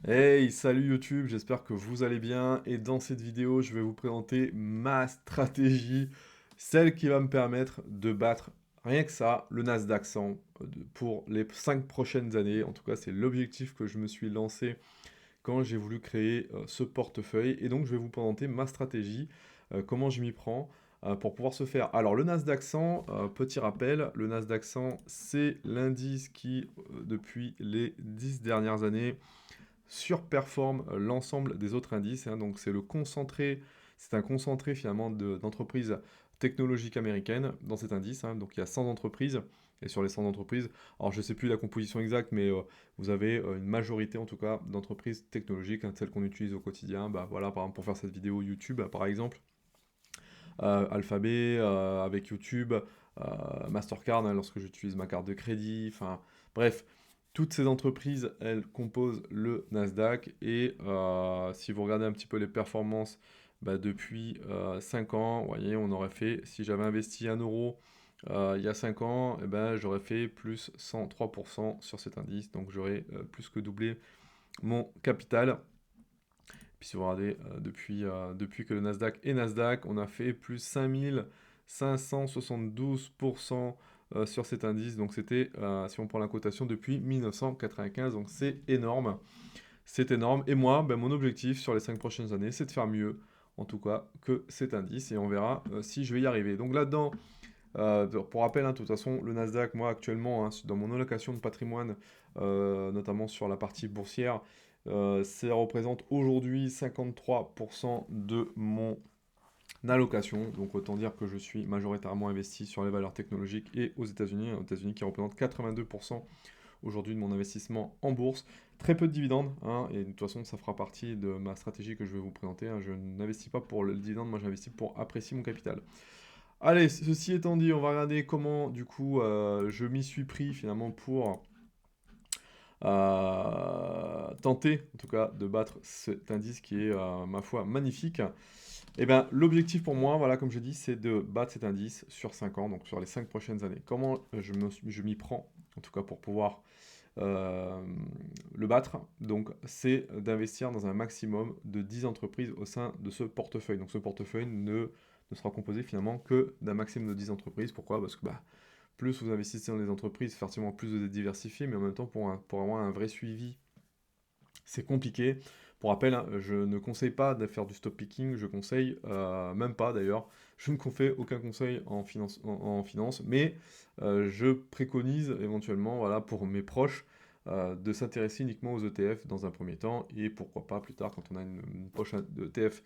Hey, salut YouTube, j'espère que vous allez bien et dans cette vidéo, je vais vous présenter ma stratégie, celle qui va me permettre de battre rien que ça, le Nasdaq 100 pour les 5 prochaines années. En tout cas, c'est l'objectif que je me suis lancé quand j'ai voulu créer ce portefeuille et donc je vais vous présenter ma stratégie, comment je m'y prends pour pouvoir se faire. Alors le Nasdaq 100, petit rappel, le Nasdaq 100, c'est l'indice qui, depuis les 10 dernières années, surperforme l'ensemble des autres indices, hein. Donc c'est un concentré finalement d'entreprises technologiques américaines dans cet indice, hein. Donc il y a 100 entreprises, et sur les 100 entreprises, alors je ne sais plus la composition exacte, mais vous avez une majorité en tout cas d'entreprises technologiques, hein, celles qu'on utilise au quotidien. Bah voilà, par exemple pour faire cette vidéo YouTube, par exemple, Alphabet avec YouTube, Mastercard, hein, lorsque j'utilise ma carte de crédit, enfin bref, toutes ces entreprises, elles composent le Nasdaq et si vous regardez un petit peu les performances bah, depuis 5 ans, vous voyez, on aurait fait, si j'avais investi 1 euro il y a 5 ans, eh ben, j'aurais fait plus 103% sur cet indice, donc j'aurais plus que doublé mon capital. Puis si vous regardez, depuis que le Nasdaq est Nasdaq, on a fait plus 5572% sur cet indice. Donc c'était, si on prend la cotation, depuis 1995. Donc c'est énorme. C'est énorme. Et moi, ben, mon objectif sur les 5 prochaines années, c'est de faire mieux, en tout cas, que cet indice. Et on verra si je vais y arriver. Donc là-dedans, pour rappel, hein, de toute façon, le Nasdaq, moi actuellement, hein, dans mon allocation de patrimoine, notamment sur la partie boursière, ça représente aujourd'hui 53% de mon allocation. Donc autant dire que je suis majoritairement investi sur les valeurs technologiques et aux États-Unis qui représentent 82% aujourd'hui de mon investissement en bourse. Très peu de dividendes, hein, et de toute façon, ça fera partie de ma stratégie que je vais vous présenter, hein. Je n'investis pas pour le dividende, moi j'investis pour apprécier mon capital. Allez, ceci étant dit, on va regarder comment, du coup, je m'y suis pris finalement pour tenter, en tout cas, de battre cet indice qui est, ma foi, magnifique. Et bien, l'objectif pour moi, voilà, comme je dis, c'est de battre cet indice sur 5 ans, donc sur les 5 prochaines années. Comment je m'y prends, en tout cas, pour pouvoir euh, le battre? Donc, c'est d'investir dans un maximum de 10 entreprises au sein de ce portefeuille. Donc, ce portefeuille ne sera composé finalement que d'un maximum de 10 entreprises. Pourquoi? Parce que bah, plus vous investissez dans les entreprises, forcément plus vous êtes diversifié, mais en même temps, pour avoir un vrai suivi, c'est compliqué. Pour rappel, hein, je ne conseille pas de faire du stop picking, je conseille même pas d'ailleurs, je ne fais aucun conseil en finance, mais je préconise éventuellement, voilà, pour mes proches, de s'intéresser uniquement aux ETF dans un premier temps, et pourquoi pas plus tard, quand on a une poche d'ETF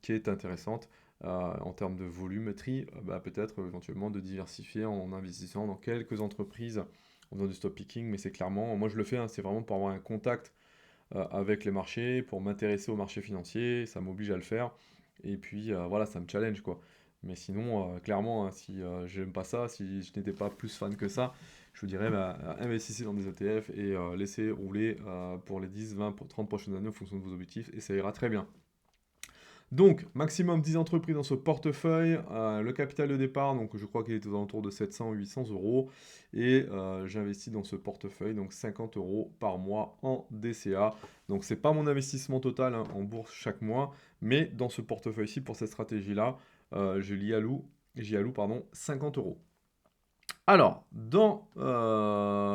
qui est intéressante en termes de volumétrie, bah, peut-être éventuellement de diversifier en investissant dans quelques entreprises en faisant du stop picking, mais c'est clairement, moi je le fais, hein, c'est vraiment pour avoir un contact avec les marchés, pour m'intéresser aux marchés financiers, ça m'oblige à le faire, et puis voilà, ça me challenge quoi. Mais sinon, clairement, hein, si j'aime pas ça, si je n'étais pas plus fan que ça, je vous dirais, bah, investissez dans des ETF et laissez rouler pour les 10, 20, 30 prochaines années en fonction de vos objectifs, et ça ira très bien. Donc, maximum 10 entreprises dans ce portefeuille. Le capital de départ, donc je crois qu'il est aux alentours de 700 ou 800 euros. Et j'investis dans ce portefeuille, donc 50 euros par mois en DCA. Donc, c'est pas mon investissement total hein, en bourse chaque mois, mais dans ce portefeuille-ci, pour cette stratégie-là, j'y alloue pardon, 50 euros. Alors, dans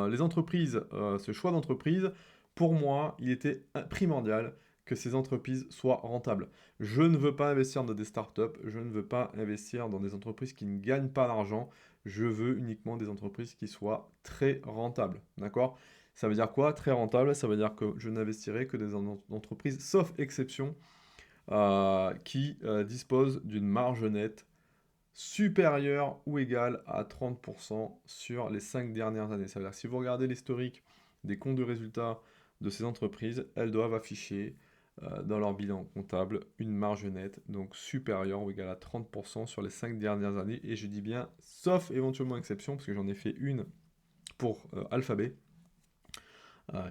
les entreprises, ce choix d'entreprise, pour moi, il était primordial que ces entreprises soient rentables. Je ne veux pas investir dans des startups, je ne veux pas investir dans des entreprises qui ne gagnent pas d'argent, je veux uniquement des entreprises qui soient très rentables. D'accord? Ça veut dire quoi? Très rentable, ça veut dire que je n'investirai que des entreprises, sauf exception, qui disposent d'une marge nette supérieur ou égal à 30% sur les 5 dernières années. Ça veut dire que si vous regardez l'historique des comptes de résultats de ces entreprises, elles doivent afficher dans leur bilan comptable une marge nette, donc supérieure ou égale à 30% sur les 5 dernières années. Et je dis bien, sauf éventuellement exception, parce que j'en ai fait une pour Alphabet,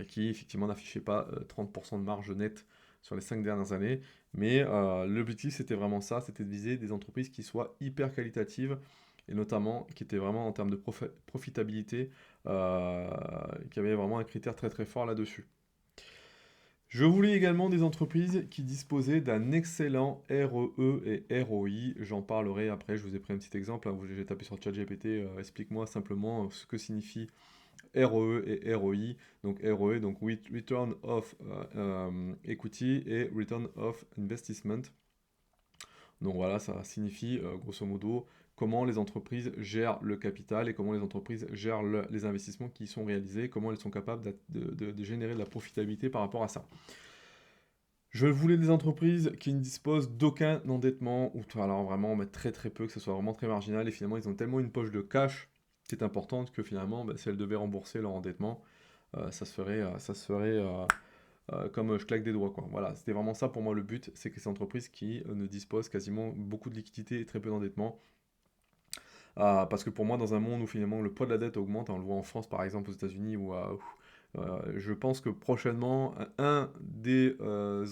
qui effectivement n'affichait pas 30% de marge nette sur les 5 dernières années. Mais l'objectif, c'était vraiment ça, c'était de viser des entreprises qui soient hyper qualitatives, et notamment qui étaient vraiment en termes de profitabilité, qui avaient vraiment un critère très très fort là-dessus. Je voulais également des entreprises qui disposaient d'un excellent REE et ROI. J'en parlerai après, je vous ai pris un petit exemple, hein, j'ai tapé sur ChatGPT, explique-moi simplement ce que signifie ROE et ROI. Donc ROE, donc Return of Equity et Return of Investment. Donc voilà, ça signifie grosso modo comment les entreprises gèrent le capital et comment les entreprises gèrent les investissements qui sont réalisés, comment elles sont capables de générer de la profitabilité par rapport à ça. Je voulais des entreprises qui ne disposent d'aucun endettement, ou alors vraiment mais très très peu, que ce soit vraiment très marginal, et finalement ils ont tellement une poche de cash qui est importante que finalement, bah, si elles devaient rembourser leur endettement, ça se ferait comme je claque des doigts, quoi. Voilà, c'était vraiment ça pour moi le but, c'est que ces entreprises qui ne disposent quasiment beaucoup de liquidités et très peu d'endettement. Parce que pour moi, dans un monde où finalement le poids de la dette augmente, hein, on le voit en France par exemple, aux États-Unis, je pense que prochainement, un des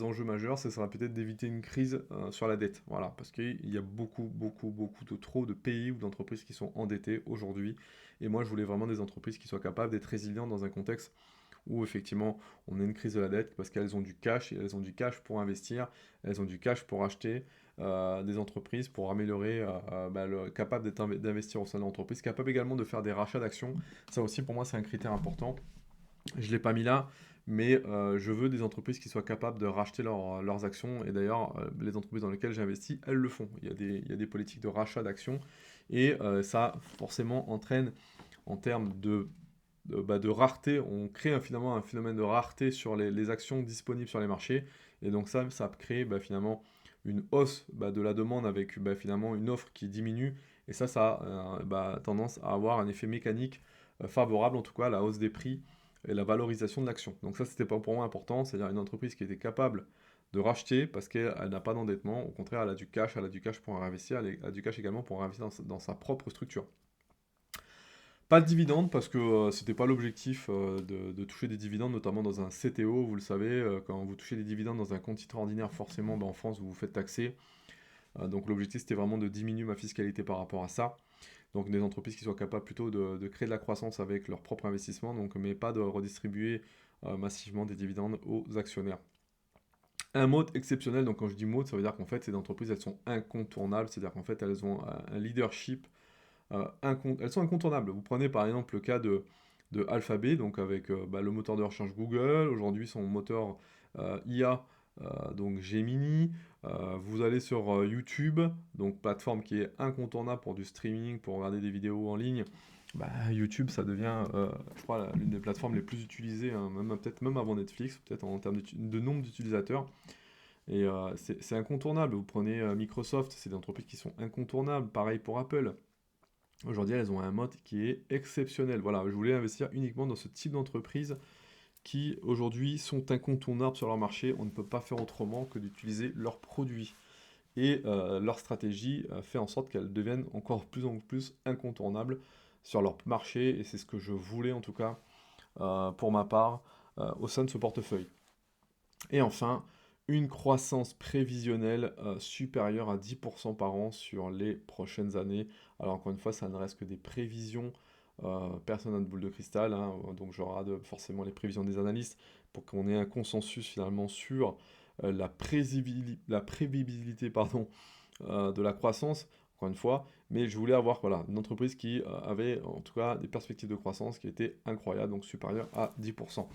enjeux majeurs, ce sera peut-être d'éviter une crise sur la dette. Voilà, parce qu'il y a beaucoup, beaucoup, beaucoup de trop de pays ou d'entreprises qui sont endettées aujourd'hui. Et moi, je voulais vraiment des entreprises qui soient capables d'être résilientes dans un contexte où effectivement on a une crise de la dette parce qu'elles ont du cash et elles ont du cash pour investir, elles ont du cash pour acheter des entreprises, pour améliorer, capable d'investir au sein de l'entreprise, capable également de faire des rachats d'actions. Ça aussi pour moi c'est un critère important. Je ne l'ai pas mis là, mais je veux des entreprises qui soient capables de racheter leurs actions. Et d'ailleurs, les entreprises dans lesquelles j'investis, elles le font. Il y a des politiques de rachat d'actions. Et ça, forcément, entraîne en termes de rareté. On crée finalement un phénomène de rareté sur les actions disponibles sur les marchés. Et donc ça crée finalement une hausse de la demande avec finalement une offre qui diminue. Et ça a tendance à avoir un effet mécanique favorable, en tout cas à la hausse des prix et la valorisation de l'action. Donc ça, c'était pas pour moi important, c'est-à-dire une entreprise qui était capable de racheter parce qu'elle n'a pas d'endettement. Au contraire, elle a du cash pour investir, elle a du cash également pour investir dans sa propre structure. Pas de dividendes parce que c'était pas l'objectif de toucher des dividendes, notamment dans un CTO, vous le savez, quand vous touchez des dividendes dans un compte titre ordinaire, forcément en France vous vous faites taxer. Donc l'objectif c'était vraiment de diminuer ma fiscalité par rapport à ça. Donc des entreprises qui soient capables plutôt de créer de la croissance avec leur propre investissement, donc, mais pas de redistribuer massivement des dividendes aux actionnaires. Un mode exceptionnel, donc quand je dis mode, ça veut dire qu'en fait ces entreprises elles sont incontournables, c'est-à-dire qu'en fait elles ont un leadership, elles sont incontournables. Vous prenez par exemple le cas de Alphabet, donc avec le moteur de recherche Google, aujourd'hui son moteur IA, donc Gemini. Vous allez sur YouTube, donc plateforme qui est incontournable pour du streaming, pour regarder des vidéos en ligne. YouTube, ça devient, je crois, l'une des plateformes les plus utilisées, hein, peut-être même avant Netflix, peut-être en termes de nombre d'utilisateurs. Et c'est incontournable. Vous prenez Microsoft, c'est des entreprises qui sont incontournables. Pareil pour Apple. Aujourd'hui, elles ont un mode qui est exceptionnel. Voilà, je voulais investir uniquement dans ce type d'entreprise qui aujourd'hui sont incontournables sur leur marché. On ne peut pas faire autrement que d'utiliser leurs produits. Et leur stratégie fait en sorte qu'elles deviennent encore plus en plus incontournables sur leur marché. Et c'est ce que je voulais en tout cas pour ma part au sein de ce portefeuille. Et enfin, une croissance prévisionnelle supérieure à 10% par an sur les prochaines années. Alors encore une fois, ça ne reste que des prévisions. Personne n'a de boule de cristal, hein, donc j'aurai forcément les prévisions des analystes pour qu'on ait un consensus finalement sur la prévisibilité pardon, de la croissance, encore une fois. Mais je voulais avoir voilà, une entreprise qui avait en tout cas des perspectives de croissance qui étaient incroyables, donc supérieures à 10%.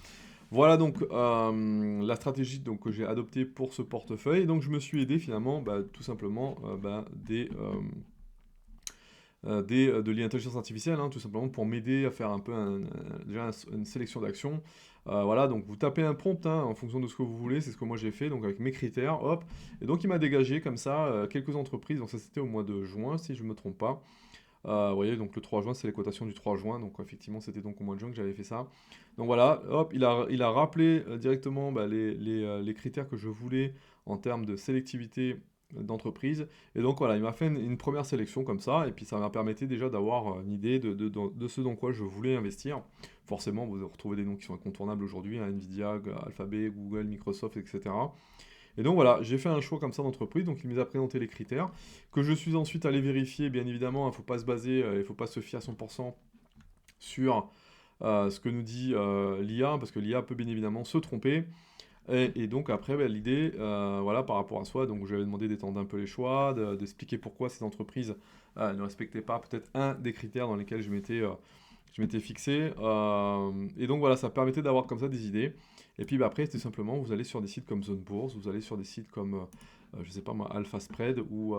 Voilà donc la stratégie donc, que j'ai adoptée pour ce portefeuille. Donc je me suis aidé finalement tout simplement de l'intelligence artificielle, hein, tout simplement pour m'aider à faire un peu déjà une sélection d'actions. Voilà, donc vous tapez un prompt hein, en fonction de ce que vous voulez, c'est ce que moi j'ai fait, donc avec mes critères, hop. Et donc il m'a dégagé comme ça quelques entreprises, donc ça c'était au mois de juin si je ne me trompe pas. Vous voyez, donc le 3 juin, c'est les cotations du 3 juin. Donc effectivement, c'était donc au mois de juin que j'avais fait ça. Donc voilà, hop, il a rappelé directement les critères que je voulais en termes de sélectivité d'entreprise. Et donc voilà, il m'a fait une première sélection comme ça. Et puis ça m'a permis déjà d'avoir une idée de ce dans quoi je voulais investir. Forcément, vous retrouvez des noms qui sont incontournables aujourd'hui, hein, Nvidia, Alphabet, Google, Microsoft, etc. Et donc voilà, j'ai fait un choix comme ça d'entreprise, donc il nous a présenté les critères, que je suis ensuite allé vérifier, bien évidemment, il ne faut pas se baser, il ne faut pas se fier à 100% sur ce que nous dit l'IA, parce que l'IA peut bien évidemment se tromper. Et donc après, bah, l'idée, voilà, par rapport à soi, donc je lui avais demandé d'étendre un peu les choix, d'expliquer pourquoi ces entreprises ne respectaient pas peut-être un des critères dans lesquels je m'étais fixé. Et donc voilà, ça permettait d'avoir comme ça des idées. Et puis bah, après, c'est simplement, vous allez sur des sites comme Zone Bourse, vous allez sur des sites comme, je sais pas moi, Alpha Spread ou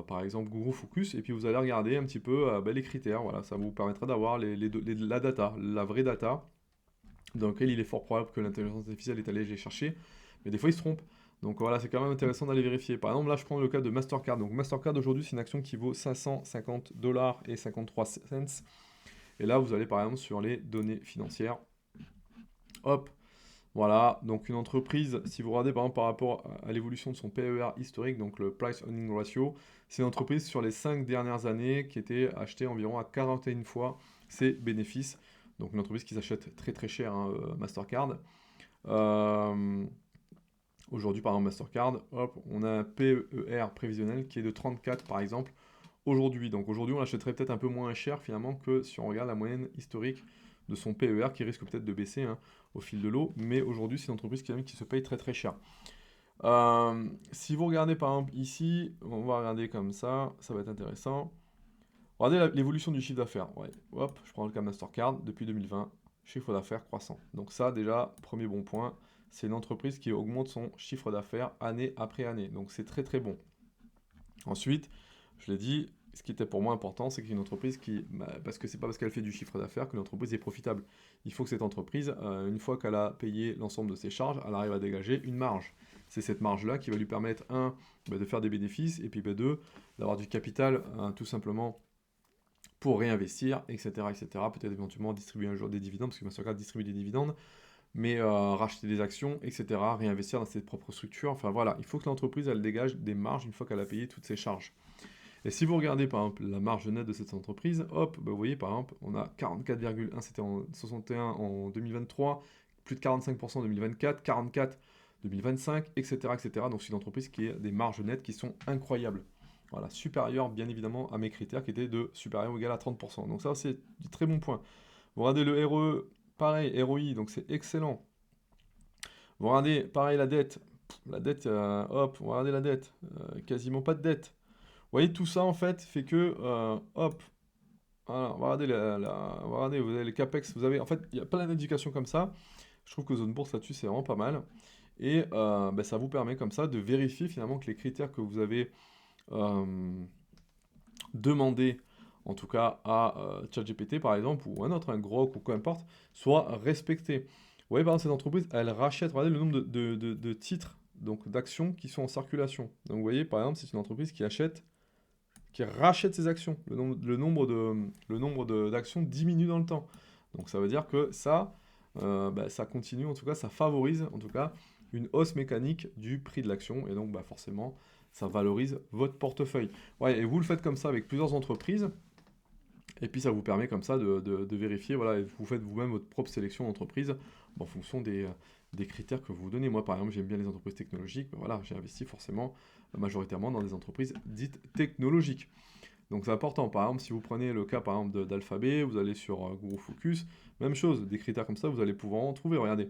par exemple Guru Focus, et puis vous allez regarder un petit peu bah, les critères. Voilà, ça vous permettra d'avoir la data, la vraie data dans lequel il est fort probable que l'intelligence artificielle est allée les chercher, mais des fois il se trompe. Donc voilà, c'est quand même intéressant d'aller vérifier. Par exemple, là, je prends le cas de Mastercard. Donc Mastercard aujourd'hui, c'est une action qui vaut 550 $ et 53 cents. Et là, vous allez par exemple sur les données financières. Hop, voilà. Donc une entreprise, si vous regardez par exemple par rapport à l'évolution de son PER historique, donc le Price Earning Ratio, c'est une entreprise sur les 5 dernières années qui était achetée environ à 41 fois ses bénéfices. Donc une entreprise qui s'achète très très cher, hein, Mastercard. Euh, Aujourd'hui, par exemple, Mastercard, hop, on a un PER prévisionnel qui est de 34 par exemple aujourd'hui. Donc aujourd'hui, on l'achèterait peut-être un peu moins cher finalement que si on regarde la moyenne historique de son PER qui risque peut-être de baisser, hein, au fil de l'eau. Mais aujourd'hui, c'est une entreprise qui se paye très très cher. Si vous regardez par exemple ici, on va regarder comme ça va être intéressant. Regardez l'évolution du chiffre d'affaires. Ouais. Hop, je prends le cas Mastercard depuis 2020, chiffre d'affaires croissant. Donc ça déjà, premier bon point, c'est une entreprise qui augmente son chiffre d'affaires année après année. Donc c'est très très bon. Ensuite, je l'ai dit, ce qui était pour moi important, c'est qu'une entreprise parce que c'est pas parce qu'elle fait du chiffre d'affaires que l'entreprise est profitable. Il faut que cette entreprise, une fois qu'elle a payé l'ensemble de ses charges, elle arrive à dégager une marge. C'est cette marge-là qui va lui permettre, un, bah, de faire des bénéfices, et puis bah, deux, d'avoir du capital, tout simplement pour réinvestir, etc., etc. Peut-être éventuellement distribuer un jour des dividendes, parce que Mastercard distribue des dividendes, mais racheter des actions, etc., réinvestir dans ses propres structures. Enfin voilà, il faut que l'entreprise, elle dégage des marges une fois qu'elle a payé toutes ses charges. Et si vous regardez par exemple la marge nette de cette entreprise, hop, bah, vous voyez par exemple, on a 44,1, c'était en 61 en 2023, plus de 45% en 2024, 44 2025, etc., etc. Donc c'est une entreprise qui a des marges nettes qui sont incroyables. Voilà, supérieures bien évidemment à mes critères qui étaient de supérieur ou égal à 30%. Donc ça c'est du très bon point. Vous regardez le RE, pareil, ROI, donc c'est excellent. Vous regardez, pareil, la dette, hop, vous regardez la dette, quasiment pas de dette. Vous voyez, tout ça, en fait, fait que, hop, voilà, regardez, regardez, vous avez les CAPEX, vous avez, en fait, il y a plein d'indications comme ça. Je trouve que Zone Bourse là-dessus, c'est vraiment pas mal. Et ben, ça vous permet comme ça de vérifier finalement que les critères que vous avez demandés, en tout cas à ChatGPT par exemple, ou un autre, un Grok ou peu importe, soient respectés. Vous voyez, par exemple, cette entreprise, elle rachète, regardez le nombre de titres, donc d'actions qui sont en circulation. Donc vous voyez, par exemple, c'est une entreprise qui rachète ses actions. Le nombre d'actions diminue dans le temps. Donc ça veut dire que ça, bah, ça continue, en tout cas, ça favorise en tout cas une hausse mécanique du prix de l'action. Et donc bah, forcément, ça valorise votre portefeuille. Ouais, et vous le faites comme ça avec plusieurs entreprises. Et puis ça vous permet comme ça de vérifier, voilà, et vous faites vous-même votre propre sélection d'entreprise en fonction des critères que vous vous donnez. Moi, par exemple, j'aime bien les entreprises technologiques, ben voilà, j'ai investi forcément majoritairement dans des entreprises dites technologiques. Donc c'est important. Par exemple, si vous prenez le cas par exemple d'Alphabet, vous allez sur Guru Focus, même chose, des critères comme ça, vous allez pouvoir en trouver. Regardez,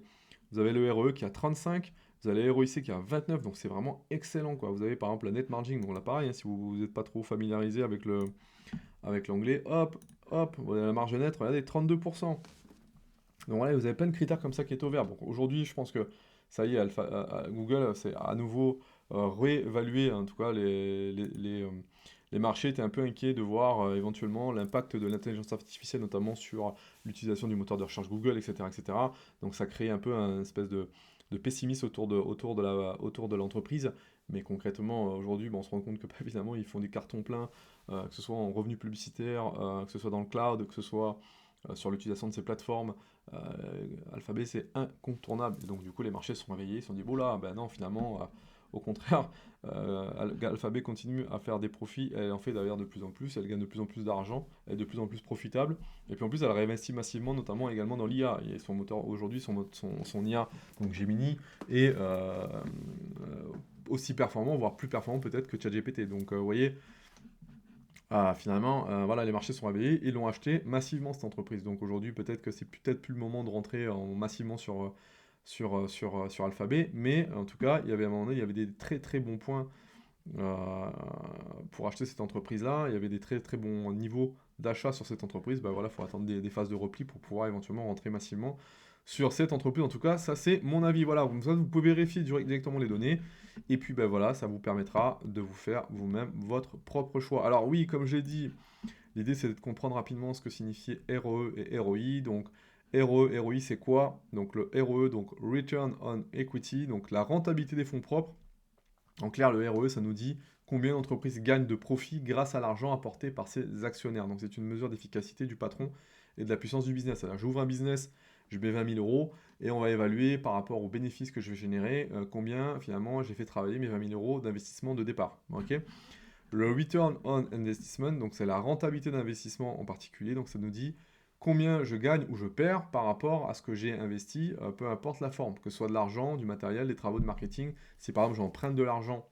vous avez le RE qui a 35, vous avez le ROIC qui a 29, donc c'est vraiment excellent, quoi. Vous avez par exemple la net margin, bon là pareil, hein, si vous n'êtes pas trop familiarisé avec l'onglet, hop, hop, vous avez la marge nette, regardez, 32%. Donc voilà, vous avez plein de critères comme ça qui est ouvert. Donc aujourd'hui, je pense que ça y est, Google, c'est à nouveau réévalué, en tout cas, les marchés étaient un peu inquiets de voir éventuellement l'impact de l'intelligence artificielle, notamment sur l'utilisation du moteur de recherche Google, etc., etc. Donc ça crée un peu un espèce de pessimisme autour de l'entreprise. Mais concrètement, aujourd'hui, on se rend compte que bah, évidemment, ils font des cartons pleins, que ce soit en revenus publicitaires, que ce soit dans le cloud, que ce soit sur l'utilisation de ces plateformes. euh, Alphabet, c'est incontournable. Et donc, du coup, les marchés se sont réveillés, ils se sont dit, bon là, ben non, finalement, au contraire, Alphabet continue à faire des profits, elle en fait d'ailleurs de plus en plus, elle gagne de plus en plus d'argent, elle est de plus en plus profitable, et puis en plus, elle réinvestit massivement, notamment également dans l'IA. Et son moteur, aujourd'hui, son IA, donc Gemini, est aussi performant, voire plus performant peut-être que ChatGPT. Donc, vous voyez, finalement, voilà, les marchés sont réveillés, ils l'ont acheté massivement cette entreprise. Donc aujourd'hui, peut-être que c'est peut-être plus le moment de rentrer massivement sur Alphabet, mais en tout cas, il y avait à un moment donné, il y avait des très très bons points euh, pour acheter cette entreprise-là. Il y avait des très très bons niveaux d'achat sur cette entreprise. Bah voilà, il faut attendre des phases de repli pour pouvoir éventuellement rentrer massivement sur cette entreprise. En tout cas, ça c'est mon avis. Voilà, vous pouvez vérifier directement les données. Et puis ben voilà, ça vous permettra de vous faire vous-même votre propre choix. Alors oui, comme j'ai dit, l'idée c'est de comprendre rapidement ce que signifiait ROE et ROI. Donc ROE, ROI c'est quoi? Donc le ROE, donc Return on Equity, donc la rentabilité des fonds propres. En clair, le ROE, ça nous dit combien l'entreprise gagne de profit grâce à l'argent apporté par ses actionnaires. Donc c'est une mesure d'efficacité du patron et de la puissance du business. Alors j'ouvre un business, je mets 20 000 euros et on va évaluer par rapport aux bénéfices que je vais générer combien finalement j'ai fait travailler mes 20 000 euros d'investissement de départ. Ok. Le return on investment, donc c'est la rentabilité d'investissement en particulier, donc ça nous dit combien je gagne ou je perds par rapport à ce que j'ai investi, peu importe la forme, que ce soit de l'argent, du matériel, des travaux de marketing. Si par exemple j'emprunte de l'argent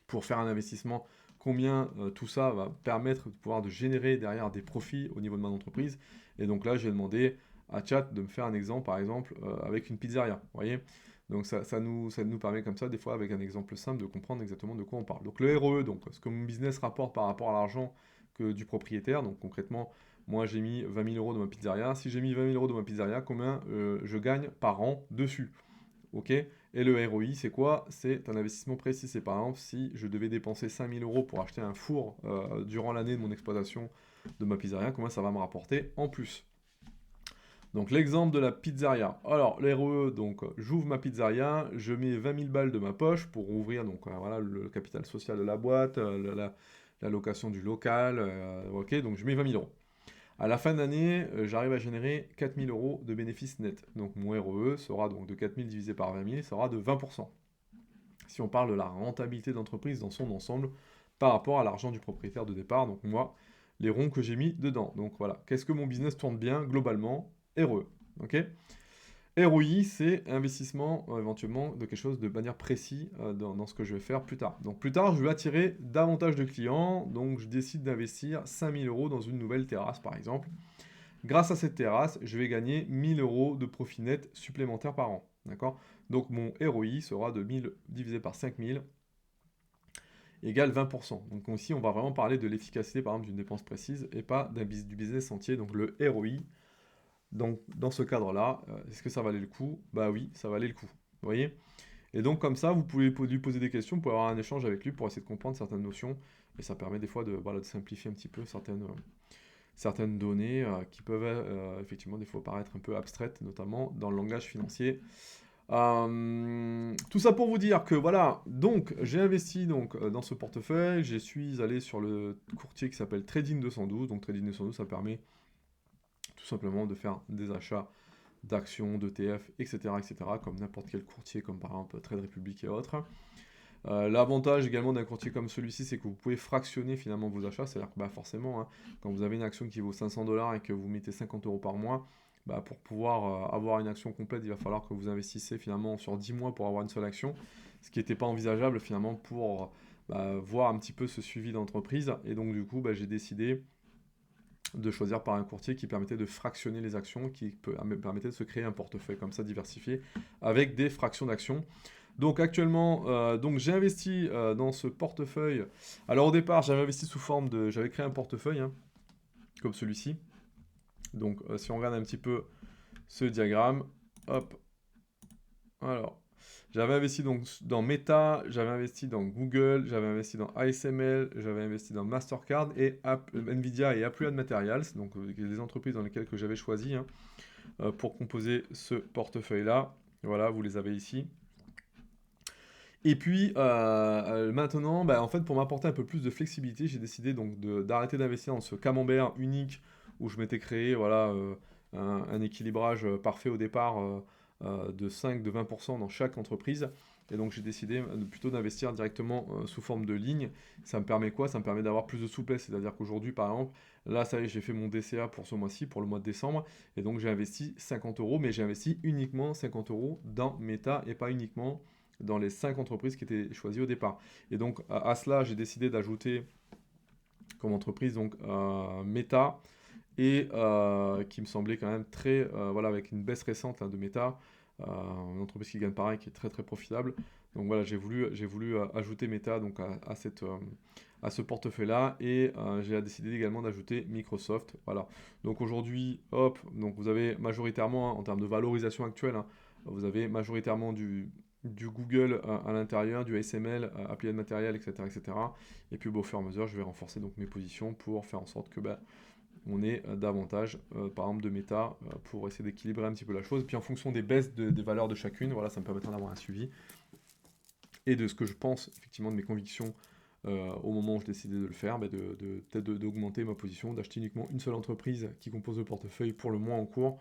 pour faire un investissement, combien tout ça va permettre de pouvoir de générer derrière des profits au niveau de mon entreprise. Et donc là, j'ai demandé à Chat de me faire un exemple, par exemple, avec une pizzeria. Vous voyez? Donc ça nous permet comme ça, des fois, avec un exemple simple, de comprendre exactement de quoi on parle. Donc le ROE, donc ce que mon business rapporte par rapport à l'argent que du propriétaire. Donc concrètement, moi j'ai mis 20 000 euros dans ma pizzeria. Si j'ai mis 20 000 euros dans ma pizzeria, combien je gagne par an dessus? Ok. Et le ROI, c'est quoi? C'est un investissement précis. C'est par exemple, si je devais dépenser 5 000 euros pour acheter un four durant l'année de mon exploitation de ma pizzeria, combien ça va me rapporter en plus? Donc l'exemple de la pizzeria. Alors le ROE, donc j'ouvre ma pizzeria, je mets 20 000 balles de ma poche pour ouvrir donc voilà le capital social de la boîte, la location du local, ok, donc je mets 20 000 euros. À la fin de l'année, j'arrive à générer 4 000 euros de bénéfices nets. Donc mon ROE sera donc de 4 000 divisé par 20 000, sera de 20%. Si on parle de la rentabilité d'entreprise dans son ensemble par rapport à l'argent du propriétaire de départ, donc moi, les ronds que j'ai mis dedans. Donc voilà, qu'est-ce que mon business tourne bien globalement? ROE. Ok. ROI, c'est investissement éventuellement de quelque chose de manière précise dans ce que je vais faire plus tard. Donc plus tard, je vais attirer davantage de clients, donc je décide d'investir 5 000 euros dans une nouvelle terrasse par exemple. Grâce à cette terrasse, je vais gagner 1 000 euros de profit net supplémentaire par an. D'accord? Donc mon ROI sera de 1000 divisé par 5000 égale 20%. Donc ici, on va vraiment parler de l'efficacité par exemple d'une dépense précise et pas du business entier. Donc le ROI, donc, dans ce cadre-là, est-ce que ça valait le coup? Bah oui, ça valait le coup. Vous voyez? Et donc comme ça, vous pouvez lui poser des questions, vous pouvez avoir un échange avec lui pour essayer de comprendre certaines notions. Et ça permet des fois de, voilà, de simplifier un petit peu certaines données qui peuvent effectivement des fois paraître un peu abstraites, notamment dans le langage financier. Tout ça pour vous dire que voilà, donc j'ai investi donc, dans ce portefeuille, je suis allé sur le courtier qui s'appelle Trading 212. Donc Trading 212, ça permet tout simplement de faire des achats d'actions, d'ETF, etc., etc., comme n'importe quel courtier, comme par exemple Trade Republic et autres. L'avantage également d'un courtier comme celui-ci, c'est que vous pouvez fractionner finalement vos achats, c'est-à-dire que bah, forcément, hein, quand vous avez une action qui vaut 500 $ et que vous mettez 50 euros par mois, bah, pour pouvoir avoir une action complète, il va falloir que vous investissez finalement sur 10 mois pour avoir une seule action, ce qui n'était pas envisageable finalement pour voir un petit peu ce suivi d'entreprise. Et donc du coup, bah, j'ai décidé de choisir par un courtier qui permettait de fractionner les actions, qui permettait de se créer un portefeuille comme ça diversifié avec des fractions d'actions. Donc actuellement, donc j'ai investi dans ce portefeuille. Alors au départ, j'avais investi sous forme de, j'avais créé un portefeuille hein, comme celui-ci. Donc si on regarde un petit peu ce diagramme, hop, alors j'avais investi donc dans Meta, j'avais investi dans Google, j'avais investi dans ASML, j'avais investi dans Mastercard et Nvidia et Applied Materials, donc les entreprises dans lesquelles que j'avais choisi hein, pour composer ce portefeuille-là. Voilà, vous les avez ici. Et puis maintenant, bah, en fait, pour m'apporter un peu plus de flexibilité, j'ai décidé donc d'arrêter d'investir dans ce camembert unique où je m'étais créé voilà, un équilibrage parfait au départ de 5, de 20% dans chaque entreprise. Et donc j'ai décidé plutôt d'investir directement sous forme de ligne. Ça me permet quoi? Ça me permet d'avoir plus de souplesse. C'est-à-dire qu'aujourd'hui, par exemple, là, ça y est, j'ai fait mon DCA pour ce mois-ci, pour le mois de décembre. Et donc j'ai investi 50 euros, mais j'ai investi uniquement 50 euros dans Meta et pas uniquement dans les 5 entreprises qui étaient choisies au départ. Et donc à cela, j'ai décidé d'ajouter comme entreprise donc Meta et qui me semblait quand même très, voilà, avec une baisse récente hein, de Meta, une entreprise qui gagne pareil, qui est très très profitable. Donc voilà, j'ai voulu ajouter Meta donc à ce portefeuille-là et j'ai décidé également d'ajouter Microsoft. Voilà. Donc aujourd'hui, hop, donc vous avez majoritairement, en termes de valorisation actuelle, hein, vous avez majoritairement du Google à l'intérieur, du ASML, appli de matériel, etc., etc. Et puis au fur et à mesure, je vais renforcer donc mes positions pour faire en sorte que on ait davantage, par exemple, de méta pour essayer d'équilibrer un petit peu la chose. Et puis en fonction des baisses des valeurs de chacune, voilà, ça me permettra d'avoir un suivi et de ce que je pense, effectivement, de mes convictions au moment où je décidais de le faire, peut-être d'augmenter ma position, d'acheter uniquement une seule entreprise qui compose le portefeuille pour le mois en cours,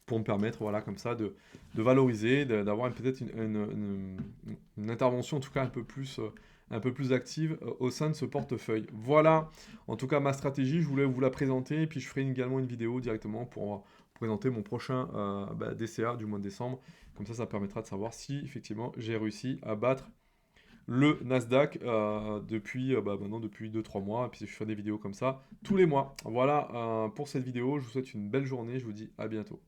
pour me permettre, voilà, comme ça, de valoriser, d'avoir peut-être une intervention, en tout cas, un peu plus active au sein de ce portefeuille. Voilà, en tout cas, ma stratégie, je voulais vous la présenter, et puis je ferai également une vidéo directement pour présenter mon prochain DCA du mois de décembre. Comme ça permettra de savoir si, effectivement, j'ai réussi à battre le Nasdaq maintenant depuis 2-3 mois, et puis je fais des vidéos comme ça tous les mois. Voilà pour cette vidéo, je vous souhaite une belle journée, je vous dis à bientôt.